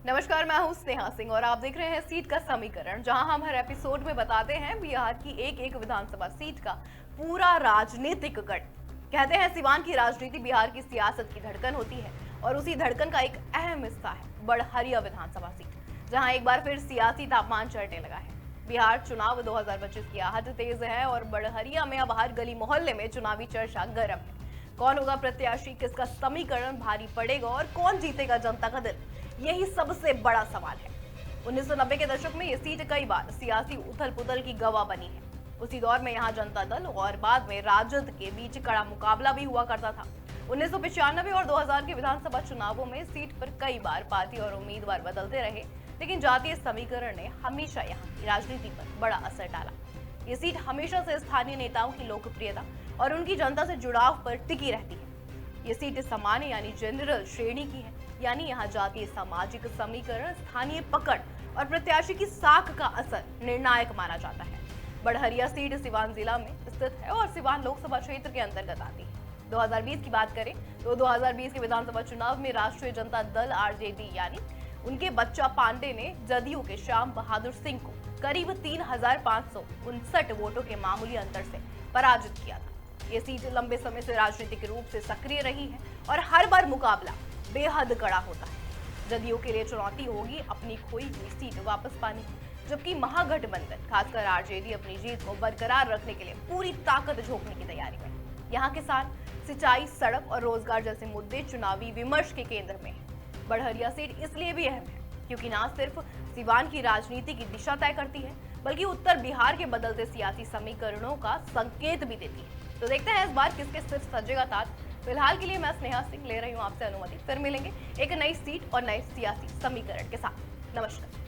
नमस्कार, मैं हूं स्नेहा सिंह और आप देख रहे हैं सीट का समीकरण, जहां हम हर एपिसोड में बताते हैं बिहार की एक एक विधानसभा सीट का पूरा राजनीतिक गढ़। कहते हैं सिवान की राजनीति बिहार की सियासत की धड़कन होती है और उसी धड़कन का एक अहम हिस्सा है बड़हरिया विधानसभा सीट, जहां एक बार फिर सियासी तापमान चढ़ने लगा है। बिहार चुनाव 2025 की आहट तेज है और बड़हरिया में अब हर गली मोहल्ले में चुनावी चर्चा गर्म है। कौन होगा प्रत्याशी, किसका समीकरण भारी पड़ेगा और कौन जीतेगा जनता का दिल, यही सबसे बड़ा सवाल है। 1990 के दशक में ये सीट कई बार सियासी उथल पुथल की गवाह बनी है। उसी दौर में यहाँ जनता दल और बाद में राजद के बीच कड़ा मुकाबला भी हुआ करता था। 1995 और 2000 के विधानसभा चुनावों में सीट पर कई बार पार्टी और उम्मीदवार बदलते रहे, लेकिन जातीय समीकरण ने हमेशा यहाँ की राजनीति पर बड़ा असर डाला। ये सीट हमेशा से स्थानीय नेताओं की लोकप्रियता और उनकी जनता से जुड़ाव पर टिकी रहती है। ये सीट सामान्य यानी जनरल श्रेणी की है, यानी यहाँ जातीय सामाजिक समीकरण, स्थानीय पकड़ और प्रत्याशी की साख का असर निर्णायक माना जाता है। बड़हरिया सीट सिवान जिला में स्थित है और सिवान लोकसभा क्षेत्र के अंतर्गत आती है। 2020 की बात करें तो 2020 के विधानसभा चुनाव में राष्ट्रीय जनता दल आरजेडी यानी उनके बच्चा पांडे ने जदयू के श्याम बहादुर सिंह को करीब 3,559 वोटों के मामूली अंतर से पराजित किया था। ये सीट लंबे समय से राजनीतिक रूप से सक्रिय रही है और हर बार मुकाबला बेहद कड़ा होता है। जदयू के लिए चुनौती होगी अपनी खोई हुई सीट वापस पाने की, जबकि महागठबंधन खासकर आरजेडी अपनी जीत को बरकरार रखने के लिए पूरी ताकत झोंकने की तैयारी में। यहाँ किसान, सिंचाई, सड़क और रोजगार जैसे मुद्दे चुनावी विमर्श के केंद्र में है। बड़हरिया सीट इसलिए भी अहम है क्योंकि न सिर्फ सिवान की राजनीति की दिशा तय करती है, बल्कि उत्तर बिहार के बदलते सियासी समीकरणों का संकेत भी देती है। तो देखते हैं इस बार किसके सिर सजेगा ताज। फिलहाल के लिए मैं स्नेहा सिंह ले रही हूँ आपसे अनुमति। फिर मिलेंगे एक नई सीट और नए सियासी समीकरण के साथ। नमस्कार।